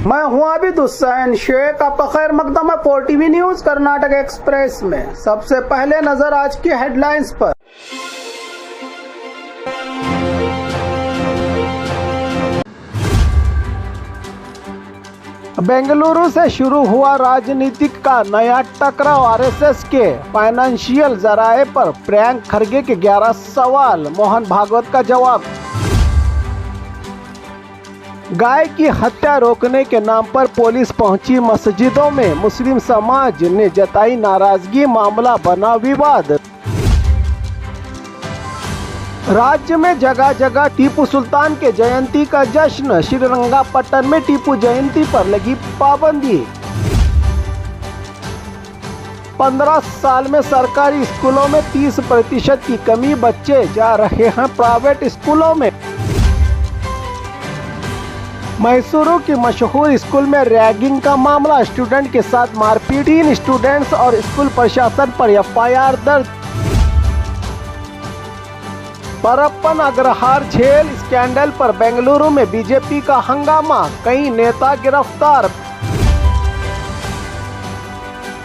मैं हूं आबिद हुसैन शेख। आपका खैर मकदम है 4TV न्यूज कर्नाटक एक्सप्रेस में। सबसे पहले नजर आज की हेडलाइंस पर। बेंगलुरु से शुरू हुआ राजनीतिक का नया टकराव। आरएसएस के फाइनेंशियल जराये पर प्रियंक खरगे के 11 सवाल, मोहन भागवत का जवाब। गाय की हत्या रोकने के नाम पर पुलिस पहुंची मस्जिदों में, मुस्लिम समाज ने जताई नाराजगी, मामला बना विवाद। राज्य में जगह जगह टीपू सुल्तान के जयंती का जश्न, श्रीरंगापट्टन में टीपू जयंती पर लगी पाबंदी। 15 साल में सरकारी स्कूलों में 30% की कमी, बच्चे जा रहे हैं प्राइवेट स्कूलों में। मैसूरू की मशहूर स्कूल में रैगिंग का मामला, स्टूडेंट के साथ मारपीट, 3 स्टूडेंट्स और स्कूल प्रशासन पर एफआईआर दर्ज। परप्पन अग्रहार झेल स्कैंडल पर बेंगलुरु में बीजेपी का हंगामा, कई नेता गिरफ्तार।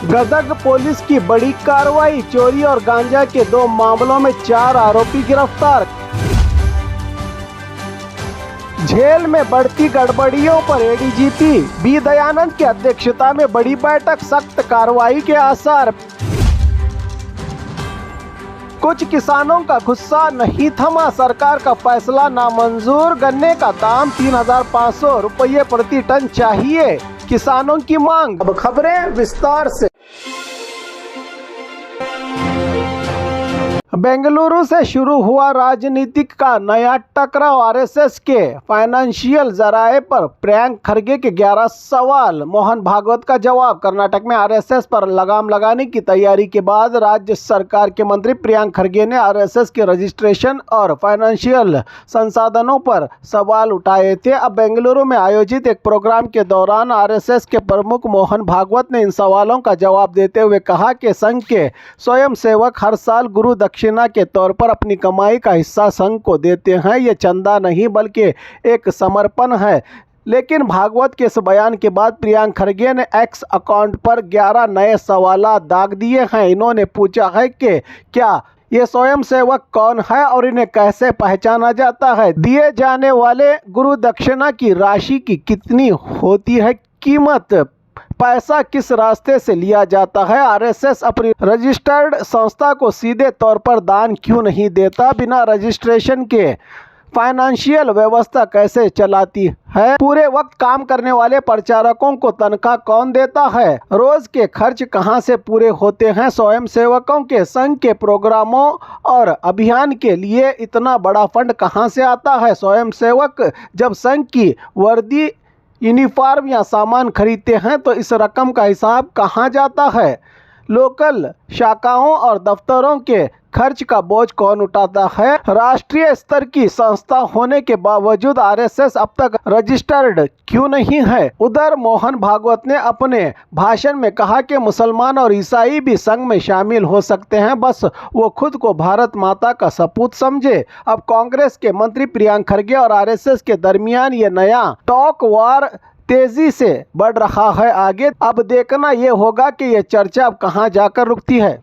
गदग पुलिस की बड़ी कार्रवाई, चोरी और गांजा के 2 मामलों में 4 आरोपी गिरफ्तार। झेल में बढ़ती गड़बड़ियों पर एडीजीपी बी दयानंद की अध्यक्षता में बड़ी बैठक, सख्त कार्रवाई के आसार। कुछ किसानों का गुस्सा नहीं थमा, सरकार का फैसला नामंजूर, गन्ने का दाम 3,500 रुपये प्रति टन चाहिए, किसानों की मांग। अब खबरें विस्तार से। बेंगलुरु से शुरू हुआ राजनीतिक का नया टकराव। आरएसएस के फाइनेंशियल जराये पर प्रियंक खरगे के 11 सवाल, मोहन भागवत का जवाब। कर्नाटक में आरएसएस पर लगाम लगाने की तैयारी के बाद राज्य सरकार के मंत्री प्रियंक खरगे ने आरएसएस के रजिस्ट्रेशन और फाइनेंशियल संसाधनों पर सवाल उठाए थे। अब बेंगलुरु में आयोजित एक प्रोग्राम के दौरान आरएसएस के प्रमुख मोहन भागवत ने इन सवालों का जवाब देते हुए कहा कि संघ के स्वयंसेवक हर साल गुरु दक्षिणा के तौर पर अपनी कमाई का हिस्सा संघ को देते हैं। ये चंदा नहीं बल्कि एक समर्पण है। लेकिन भागवत के इस बयान के बाद प्रियंक खरगे ने एक्स अकाउंट पर 11 नए सवालात दाग दिए हैं। इन्होंने पूछा है कि क्या ये स्वयंसेवक कौन है और इन्हें कैसे पहचाना जाता है, दिए जाने वाले गुरु दक्षिणा की राशि की कितनी होती है कीमत, पैसा किस रास्ते से लिया जाता है, आरएसएस अपनी रजिस्टर्ड संस्था को सीधे तौर पर दान क्यों नहीं देता, बिना रजिस्ट्रेशन के फाइनेंशियल व्यवस्था कैसे चलाती है, पूरे वक्त काम करने वाले प्रचारकों को तनख्वाह कौन देता है, रोज के खर्च कहां से पूरे होते हैं, स्वयंसेवकों के संघ के प्रोग्रामों और अभियान के लिए इतना बड़ा फंड कहां से आता है, स्वयंसेवक जब संघ की वर्दी, यूनिफॉर्म या सामान खरीदते हैं तो इस रकम का हिसाब कहाँ जाता है, लोकल शाखाओं और दफ्तरों के खर्च का बोझ कौन उठाता है। राष्ट्रीय स्तर की संस्था होने के बावजूद आरएसएस अब तक रजिस्टर्ड क्यों नहीं है। उधर मोहन भागवत ने अपने भाषण में कहा कि मुसलमान और ईसाई भी संघ में शामिल हो सकते हैं, बस वो खुद को भारत माता का सपूत समझे। अब कांग्रेस के मंत्री प्रियंक खरगे और आरएसएस के दरमियान ये नया टॉक वार तेजी से बढ़ रहा है आगे। अब देखना ये होगा कि ये चर्चा अब कहां जाकर रुकती है।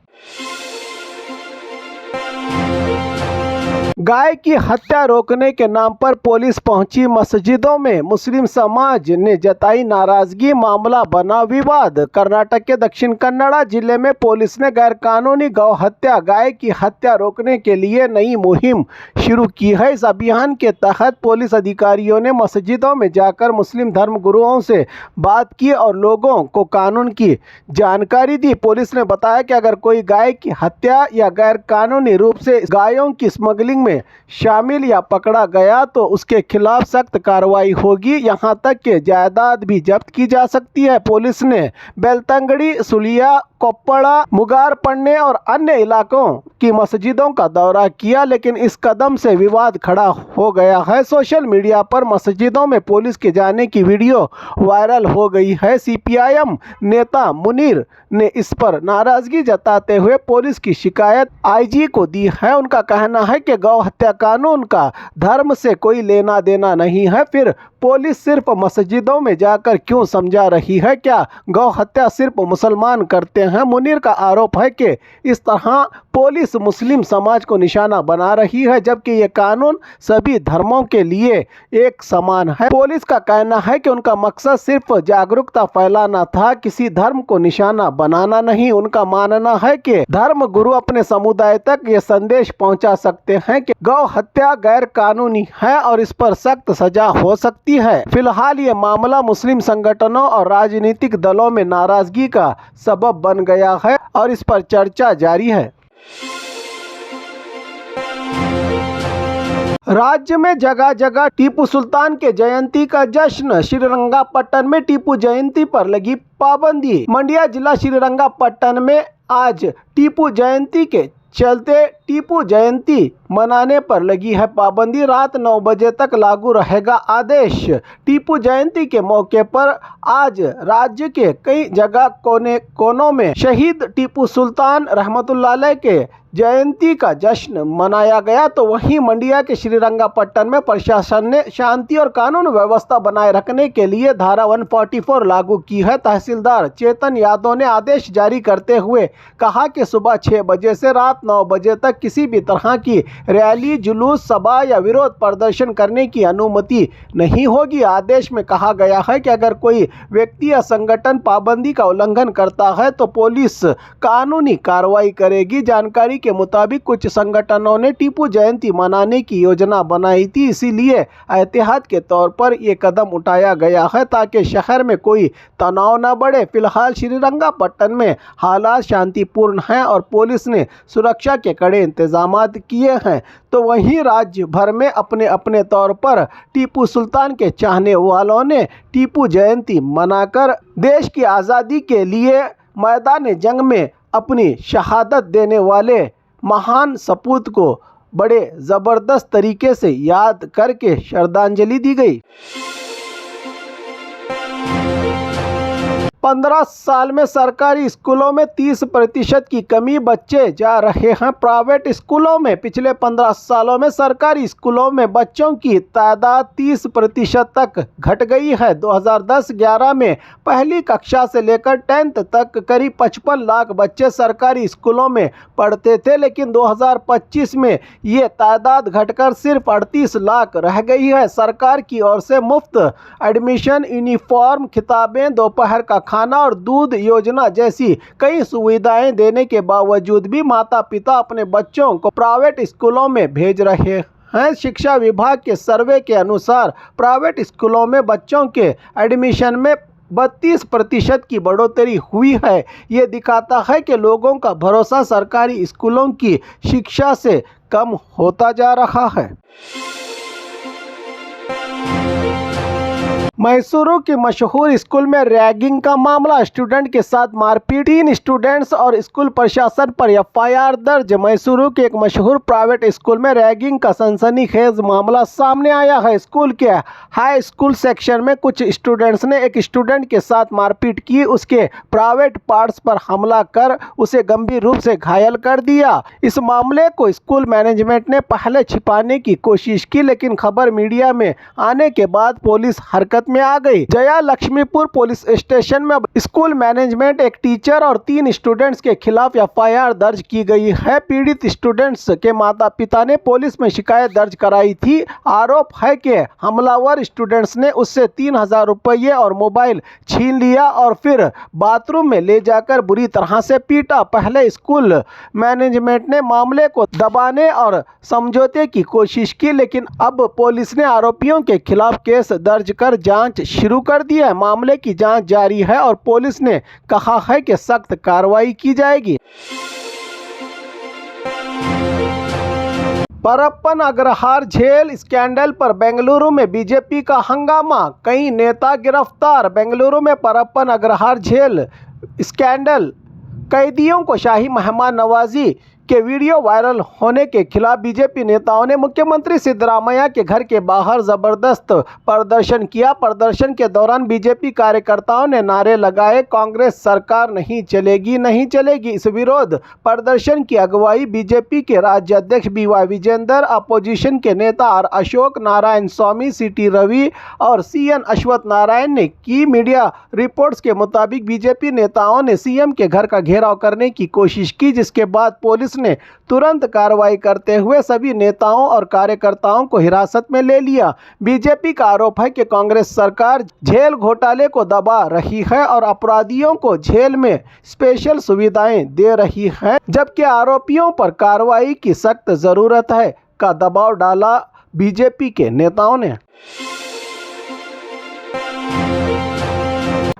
गाय की हत्या रोकने के नाम पर पुलिस पहुंची मस्जिदों में, मुस्लिम समाज ने जताई नाराजगी, मामला बना विवाद। कर्नाटक के दक्षिण कन्नड़ा जिले में पुलिस ने गैरकानूनी गौ हत्या, गाय की हत्या रोकने के लिए नई मुहिम शुरू की है। इस अभियान के तहत पुलिस अधिकारियों ने मस्जिदों में जाकर मुस्लिम धर्म गुरुओं से बात की और लोगों को कानून की जानकारी दी। पुलिस ने बताया कि अगर कोई गाय की हत्या या गैरकानूनी रूप से गायों की स्मगलिंग में शामिल या पकड़ा गया तो उसके खिलाफ सख्त कार्रवाई होगी, यहां तक कि जायदाद भी जब्त की जा सकती है। पुलिस ने बेलतंगड़ी, सुलिया, कोप्पड़ा, मुगारपन्ने और अन्य इलाकों की मस्जिदों का दौरा किया, लेकिन इस कदम से विवाद खड़ा हो गया है। सोशल मीडिया पर मस्जिदों में पुलिस के जाने की वीडियो वायरल हो गई है। सीपीआईएम नेता मुनीर ने इस पर नाराजगी जताते हुए पुलिस की शिकायत आईजी को दी है। उनका कहना है कि गौ हत्या कानून का धर्म से कोई लेना देना नहीं है, फिर पुलिस सिर्फ मस्जिदों में जाकर क्यों समझा रही है? क्या गौ हत्या सिर्फ मुसलमान करते हैं? मुनीर का आरोप है कि इस तरह पुलिस मुस्लिम समाज को निशाना बना रही है, जबकि ये कानून सभी धर्मों के लिए एक समान है। पुलिस का कहना है कि उनका मकसद सिर्फ जागरूकता फैलाना था, किसी धर्म को निशाना बनाना नहीं। उनका मानना है कि धर्म गुरु अपने समुदाय तक ये संदेश पहुंचा सकते हैं कि गौ हत्या गैर कानूनी है और इस पर सख्त सजा हो सकती है। फिलहाल ये मामला मुस्लिम संगठनों और राजनीतिक दलों में नाराजगी का सबब बन गया है और इस पर चर्चा जारी है। राज्य में जगह जगह टीपू सुल्तान के जयंती का जश्न। श्रीरंगापट्टन में टीपू जयंती पर लगी पाबंदी। मंडिया जिला श्रीरंगापट्टन में आज टीपू जयंती के चलते टीपू जयंती मनाने पर लगी है पाबंदी। रात 9 बजे तक लागू रहेगा आदेश। टीपू जयंती के मौके पर आज राज्य के कई जगह कोने कोनों में शहीद टीपू सुल्तान रहमतुल्लाह अलैह के जयंती का जश्न मनाया गया, तो वहीं मंडिया के श्रीरंगापट्टन में प्रशासन ने शांति और कानून व्यवस्था बनाए रखने के लिए धारा 144 लागू की है। तहसीलदार चेतन यादव ने आदेश जारी करते हुए कहा कि सुबह 6 बजे से रात 9 बजे तक किसी भी तरह की रैली, जुलूस, सभा या विरोध प्रदर्शन करने की अनुमति नहीं होगी। आदेश में कहा गया है कि अगर कोई व्यक्ति या संगठन पाबंदी का उल्लंघन करता है तो पुलिस कानूनी कार्रवाई करेगी। जानकारी के मुताबिक कुछ संगठनों ने टीपू जयंती मनाने की योजना बनाई थी, इसीलिए एहतियात के तौर पर यह कदम उठाया गया है ताकि शहर में कोई तनाव न बढ़े। फिलहाल श्रीरंगापट्टन में हालात शांतिपूर्ण हैं और पुलिस ने सुरक्षा के कड़े इंतजाम किए हैं, तो वहीं राज्य भर में अपने अपने तौर पर टीपू सुल्तान के चाहने वालों ने टीपू जयंती मनाकर देश की आज़ादी के लिए मैदान जंग में अपनी शहादत देने वाले महान सपूत को बड़े ज़बरदस्त तरीके से याद करके श्रद्धांजलि दी गई। 15 साल में सरकारी स्कूलों में 30% की कमी, बच्चे जा रहे हैं प्राइवेट स्कूलों में। पिछले 15 सालों में सरकारी स्कूलों में बच्चों की तादाद 30% तक घट गई है। 2010-11 में पहली कक्षा से लेकर 10th तक करीब 55 लाख बच्चे सरकारी स्कूलों में पढ़ते थे, लेकिन 2025 में ये तादाद घटकर सिर्फ 38 लाख रह गई है। सरकार की ओर से मुफ्त एडमिशन, यूनिफॉर्म, किताबें, दोपहर का खाना और दूध योजना जैसी कई सुविधाएं देने के बावजूद भी माता पिता अपने बच्चों को प्राइवेट स्कूलों में भेज रहे हैं। शिक्षा विभाग के सर्वे के अनुसार प्राइवेट स्कूलों में बच्चों के एडमिशन में 32% की बढ़ोतरी हुई है। ये दिखाता है कि लोगों का भरोसा सरकारी स्कूलों की शिक्षा से कम होता जा रहा है। मैसूरू के मशहूर स्कूल में रैगिंग का मामला, स्टूडेंट के साथ मारपीट, 3 स्टूडेंट्स और स्कूल प्रशासन पर एफआईआर दर्ज। मैसूरू के एक मशहूर प्राइवेट स्कूल में रैगिंग का सनसनीखेज मामला सामने आया है। स्कूल के हाई स्कूल सेक्शन में कुछ स्टूडेंट्स ने एक स्टूडेंट के साथ मारपीट की, उसके प्राइवेट पार्ट्स पर हमला कर उसे गंभीर रूप से घायल कर दिया। इस मामले को स्कूल मैनेजमेंट ने पहले छिपाने की कोशिश की, लेकिन खबर मीडिया में आने के बाद पुलिस हरकत में आ गई। जया लक्ष्मीपुर पुलिस स्टेशन में स्कूल मैनेजमेंट, एक टीचर और 3 स्टूडेंट्स के खिलाफ एफआईआर दर्ज की गई है। पीड़ित स्टूडेंट्स के माता पिता ने पुलिस में शिकायत दर्ज कराई थी। आरोप है कि हमलावर स्टूडेंट्स ने उससे 3000 रुपये और मोबाइल छीन लिया और फिर बाथरूम में ले जाकर बुरी तरह से पीटा। पहले स्कूल मैनेजमेंट ने मामले को दबाने और समझौते की कोशिश की, लेकिन अब पुलिस ने आरोपियों के खिलाफ केस दर्ज कर जांच शुरू कर दी है। मामले की जांच जारी है और पुलिस ने कहा है कि सख्त कार्रवाई की जाएगी। परप्पन अग्रहार झेल स्कैंडल पर बेंगलुरु में बीजेपी का हंगामा, कई नेता गिरफ्तार। बेंगलुरु में परप्पन अग्रहार झेल स्कैंडल कैदियों को शाही मेहमान नवाजी के वीडियो वायरल होने के खिलाफ बीजेपी नेताओं ने मुख्यमंत्री सिद्धरामैया के घर के बाहर जबरदस्त प्रदर्शन किया। प्रदर्शन के दौरान बीजेपी कार्यकर्ताओं ने नारे लगाए, कांग्रेस सरकार नहीं चलेगी, नहीं चलेगी। इस विरोध प्रदर्शन की अगुवाई बीजेपी के राज्य अध्यक्ष BY विजेंदर, अपोजिशन के नेता अशोक नारायण स्वामी, CT रवि और CN अश्वत्थ नारायण ने की। मीडिया रिपोर्ट्स के मुताबिक बीजेपी नेताओं ने CM के घर का घेराव करने की कोशिश की, जिसके बाद पुलिस ने तुरंत कार्रवाई करते हुए सभी नेताओं और कार्यकर्ताओं को हिरासत में ले लिया। बीजेपी का आरोप है कि कांग्रेस सरकार जेल घोटाले को दबा रही है और अपराधियों को जेल में स्पेशल सुविधाएं दे रही है, जबकि आरोपियों पर कार्रवाई की सख्त जरूरत है का दबाव डाला बीजेपी के नेताओं ने।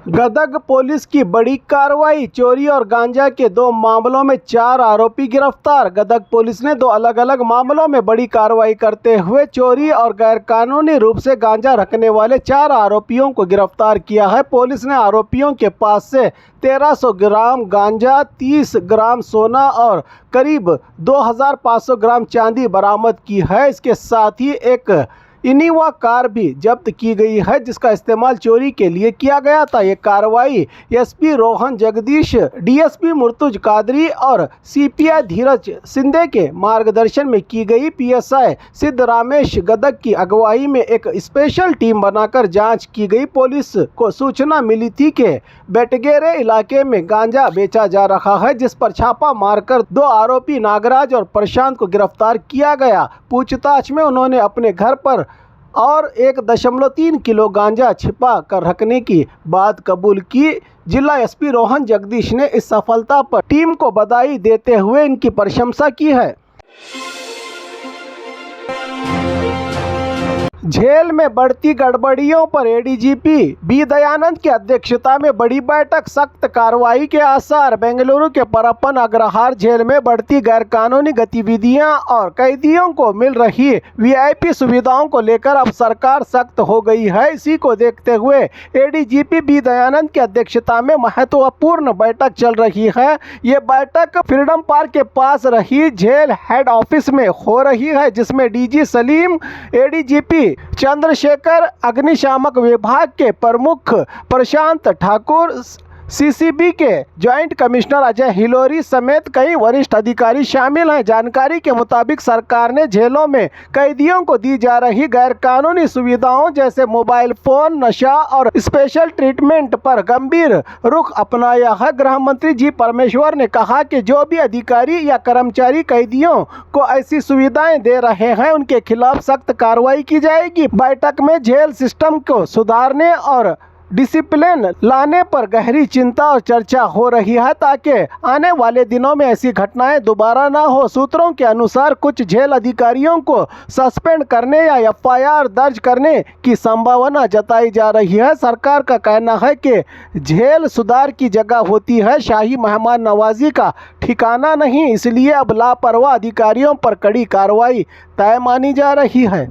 गदग पुलिस की बड़ी कार्रवाई, चोरी और गांजा के 2 मामलों में 4 आरोपी गिरफ्तार। गदग पुलिस ने 2 अलग अलग मामलों में बड़ी कार्रवाई करते हुए चोरी और गैरकानूनी रूप से गांजा रखने वाले 4 आरोपियों को गिरफ्तार किया है। पुलिस ने आरोपियों के पास से 1300 ग्राम गांजा, 30 ग्राम सोना और करीब 2500 ग्राम चांदी बरामद की है। इसके साथ ही एक इनोवा कार भी जब्त की गई है, जिसका इस्तेमाल चोरी के लिए किया गया था। ये कार्रवाई SP रोहन जगदीश, DSP मुर्तुज कादरी और CPI धीरज सिंधे के मार्गदर्शन में की गई। PSI सिद्धरामेश गदग की अगुवाई में एक स्पेशल टीम बनाकर जांच की गई। पुलिस को सूचना मिली थी कि बेटगेरे इलाके में गांजा बेचा जा रहा है, जिस पर छापा मारकर 2 आरोपी नागराज और प्रशांत को गिरफ्तार किया गया। पूछताछ में उन्होंने अपने घर पर और 1.3 किलो गांजा छिपा कर रखने की बात कबूल की। जिला SP रोहन जगदीश ने इस सफलता पर टीम को बधाई देते हुए इनकी प्रशंसा की है। जेल में बढ़ती गड़बड़ियों पर ADGP B दयानंद की अध्यक्षता में बड़ी बैठक, सख्त कार्रवाई के आसार। बेंगलुरु के परप्पन अग्रहार जेल में बढ़ती गैरकानूनी गतिविधियां और कैदियों को मिल रही VIP सुविधाओं को लेकर अब सरकार सख्त हो गई है। इसी को देखते हुए ADGP B दयानंद की अध्यक्षता में महत्वपूर्ण बैठक चल रही है। ये बैठक फ्रीडम पार्क के पास रही जेल हेड ऑफिस में हो रही है, जिसमें DG सलीम, ADGP चंद्रशेखर, अग्निशामक विभाग के प्रमुख प्रशांत ठाकुर, CCB के ज्वाइंट कमिश्नर अजय हिलोरी समेत कई वरिष्ठ अधिकारी शामिल हैं। जानकारी के मुताबिक सरकार ने जेलों में कैदियों को दी जा रही गैरकानूनी सुविधाओं जैसे मोबाइल फोन, नशा और स्पेशल ट्रीटमेंट पर गंभीर रुख अपनाया है। गृह मंत्री जी परमेश्वर ने कहा कि जो भी अधिकारी या कर्मचारी कैदियों को ऐसी सुविधाएं दे रहे हैं, उनके खिलाफ सख्त कार्रवाई की जाएगी। बैठक में जेल सिस्टम को सुधारने और डिसिप्लिन लाने पर गहरी चिंता और चर्चा हो रही है, ताकि आने वाले दिनों में ऐसी घटनाएं दोबारा ना हो। सूत्रों के अनुसार कुछ जेल अधिकारियों को सस्पेंड करने या FIR दर्ज करने की संभावना जताई जा रही है। सरकार का कहना है कि जेल सुधार की जगह होती है, शाही मेहमान नवाजी का ठिकाना नहीं, इसलिए अब लापरवाह अधिकारियों पर कड़ी कार्रवाई तय मानी जा रही है।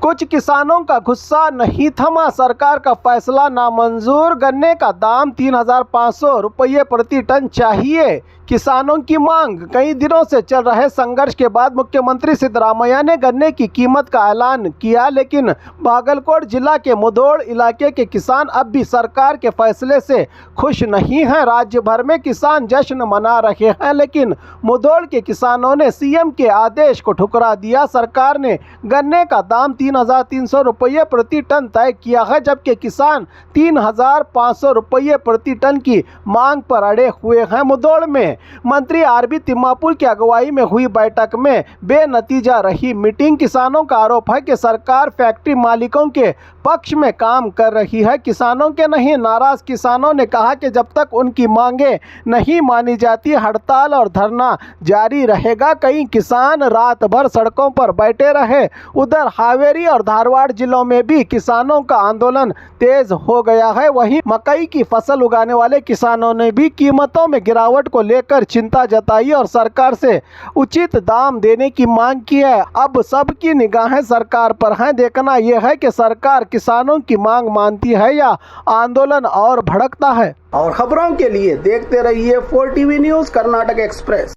कुछ किसानों का गुस्सा नहीं थमा, सरकार का फैसला नामंजूर। गन्ने का दाम 3,500 रुपये प्रति टन चाहिए, किसानों की मांग। कई दिनों से चल रहे संघर्ष के बाद मुख्यमंत्री सिद्धरामैया ने गन्ने की कीमत का ऐलान किया, लेकिन बागलकोट जिला के मुधोल इलाके के किसान अब भी सरकार के फैसले से खुश नहीं हैं। राज्य भर में किसान जश्न मना रहे हैं, लेकिन मुधोल के किसानों ने CM के आदेश को ठुकरा दिया। सरकार ने गन्ने का दाम 3,300 रुपये प्रति टन तय किया है, जबकि किसान 3,500 रुपये प्रति टन की मांग पर अड़े हुए हैं। मुधोल में मंत्री RB तिम्मापुर की अगुवाई में हुई बैठक में बेनतीजा रही मीटिंग। किसानों का आरोप है कि सरकार फैक्ट्री मालिकों के पक्ष में काम कर रही है, किसानों के नहीं। नाराज किसानों ने कहा कि जब तक उनकी मांगे नहीं मानी जाती, हड़ताल और धरना जारी रहेगा। कई किसान रात भर सड़कों पर बैठे रहे। उधर हावेरी हुबली और धारवाड़ जिलों में भी किसानों का आंदोलन तेज हो गया है। वहीं मकई की फसल उगाने वाले किसानों ने भी कीमतों में गिरावट को लेकर चिंता जताई और सरकार से उचित दाम देने की मांग की है। अब सबकी निगाहें सरकार पर हैं। देखना यह है कि सरकार किसानों की मांग मानती है या आंदोलन और भड़कता है। और खबरों के लिए देखते रहिए 4 TV न्यूज़ कर्नाटक एक्सप्रेस।